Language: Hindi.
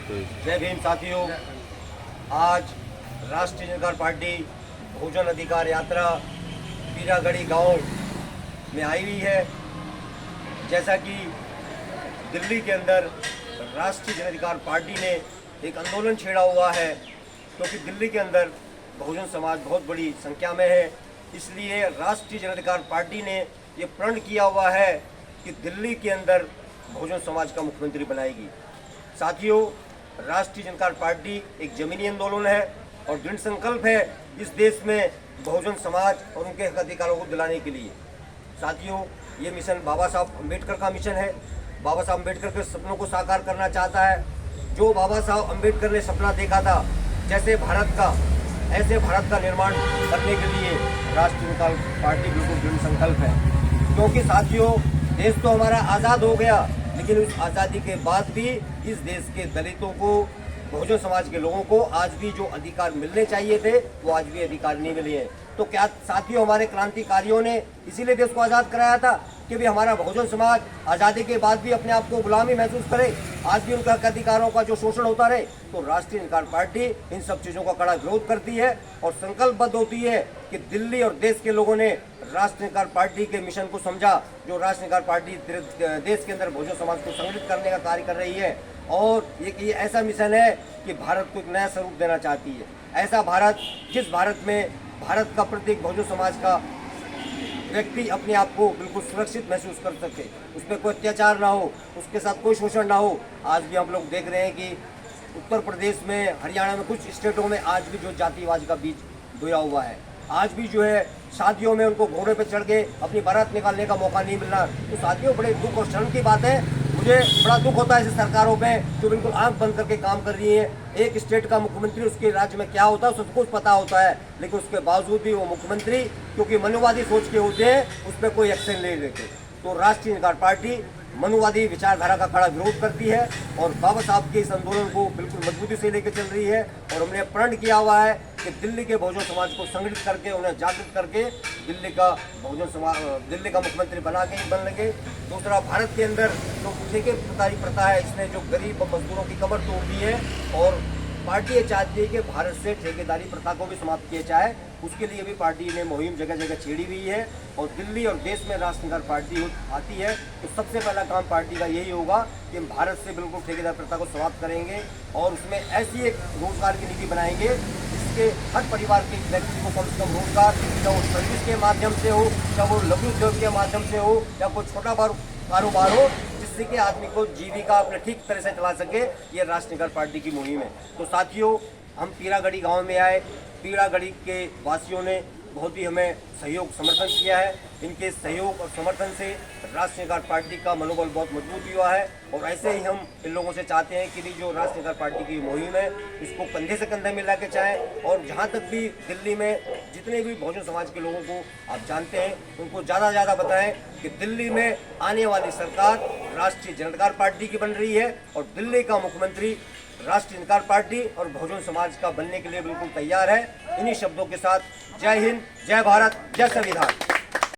जय भीम साथियों। आज राष्ट्रीय जनता पार्टी बहुजन अधिकार यात्रा पीरागढ़ी गांव में आई हुई है। जैसा कि दिल्ली के अंदर राष्ट्रीय जन अधिकार पार्टी ने एक आंदोलन छेड़ा हुआ है, क्योंकि दिल्ली के अंदर बहुजन समाज बहुत बड़ी संख्या में है। इसलिए राष्ट्रीय जन अधिकार पार्टी ने ये प्रण किया हुआ है कि दिल्ली के अंदर बहुजन समाज का मुख्यमंत्री बनाएगी। साथियों, राष्ट्रीय जन अधिकार पार्टी एक जमीनी आंदोलन है और दृढ़ संकल्प है इस देश में बहुजन समाज और उनके हक अधिकारों को दिलाने के लिए। साथियों, ये मिशन बाबा साहब अम्बेडकर का मिशन है। बाबा साहब अम्बेडकर के सपनों को साकार करना चाहता है। जो बाबा साहब अम्बेडकर ने सपना देखा था, जैसे भारत का, ऐसे भारत का निर्माण करने के लिए राष्ट्रीय जनता पार्टी बिल्कुल दृढ़ संकल्प है। क्योंकि साथियों, देश तो हमारा आज़ाद हो गया, लेकिन उस आज़ादी के बाद भी इस देश के दलितों को, बहुजन समाज के लोगों को आज भी जो अधिकार मिलने चाहिए थे वो आज भी अधिकार नहीं मिले हैं। तो क्या साथियों, हमारे क्रांतिकारियों ने इसीलिए देश को आज़ाद कराया था कि भी हमारा बहुजन समाज आज़ादी के बाद भी अपने आप को गुलामी महसूस करे, आज भी उनका अधिकारों का जो शोषण होता रहे। तो राष्ट्रीय जनता पार्टी इन सब चीज़ों का कड़ा विरोध करती है और संकल्पबद्ध होती है कि दिल्ली और देश के लोगों ने राष्ट्रीय जनता पार्टी के मिशन को समझा। जो राष्ट्रीय जनता पार्टी देश के अंदर बहुजन समाज को संगठित करने का कार्य कर रही है और ये ऐसा मिशन है कि भारत को एक नया स्वरूप देना चाहती है। ऐसा भारत, जिस भारत में भारत का प्रत्येक बहुजन समाज का व्यक्ति अपने आप को बिल्कुल सुरक्षित महसूस कर सके, उसमें कोई अत्याचार ना हो, उसके साथ कोई शोषण ना हो। आज भी हम लोग देख रहे हैं कि उत्तर प्रदेश में, हरियाणा में, कुछ स्टेटों में आज भी जो जातिवाद का बीज बोया हुआ है, आज भी जो है शादियों में उनको घोड़े पर चढ़ के अपनी बारात निकालने का मौका नहीं मिल रहा। तो साथियों, बड़े दुख और शर्म की बात है। मुझे बड़ा दुख होता है ऐसी सरकारों पे जो बिल्कुल आंख बंद करके काम कर रही है। एक स्टेट का मुख्यमंत्री, उसके राज्य में क्या होता है उसको कुछ पता होता है, लेकिन उसके बावजूद भी वो मुख्यमंत्री क्योंकि मनुवादी सोच के होते हैं उस पर कोई एक्शन नहीं लेते। तो राष्ट्रीय जनता पार्टी मनुवादी विचारधारा का कड़ा विरोध करती है और बाबा साहब के इस आंदोलन को बिल्कुल मजबूती से लेकर चल रही है। और हमने प्रण किया हुआ है कि दिल्ली के बहुजन समाज को संगठित करके, उन्हें जागृत करके दिल्ली का बहुजन समाज, दिल्ली का मुख्यमंत्री बना के ही बन लगे। दूसरा, भारत के अंदर जो ठेकेदारी प्रथा है, इसने जो गरीब मजदूरों की कमर तोड़ दी है और पार्टी ये चाहती है कि भारत से ठेकेदारी प्रथा को भी समाप्त किया जाए। उसके लिए भी पार्टी ने मुहिम जगह जगह छेड़ी हुई है और दिल्ली और देश में राष्ट्रीय जनता पार्टी आती है तो सबसे पहला काम पार्टी का यही होगा कि हम भारत से बिल्कुल ठेकेदार प्रथा को समाप्त करेंगे और उसमें ऐसी एक रोजगार की नीति बनाएंगे जिसके हर परिवार के व्यक्ति को कम से कम रोजगार, चाहे वो सर्विस के माध्यम से हो, चाहे वो लघु उद्योग के माध्यम से हो, या कोई छोटा कारोबार हो, जिससे कि आदमी को जीविका अपने ठीक तरह से चला सके। ये राष्ट्रीय जनता पार्टी की मुहिम है। तो साथियों, हम पीरागढ़ी गांव में आए। पीरागढ़ी के वासियों ने बहुत ही हमें सहयोग समर्थन किया है। इनके सहयोग और समर्थन से राष्ट्रीय जनता पार्टी का मनोबल बहुत मजबूत हुआ है और ऐसे ही हम इन लोगों से चाहते हैं कि भी जो राष्ट्रीय जनता पार्टी की मुहिम है इसको कंधे से कंधे मिला के चाहें। और जहाँ तक भी दिल्ली में जितने भी बहुजन समाज के लोगों को आप जानते हैं, उनको ज़्यादा से ज़्यादा बताएं कि दिल्ली में आने वाली सरकार राष्ट्रीय जनता पार्टी की बन रही है और दिल्ली का मुख्यमंत्री राष्ट्रीय जनता पार्टी और बहुजन समाज का बनने के लिए बिल्कुल तैयार है। इन्हीं शब्दों के साथ जय हिंद, जय भारत, जय संविधान।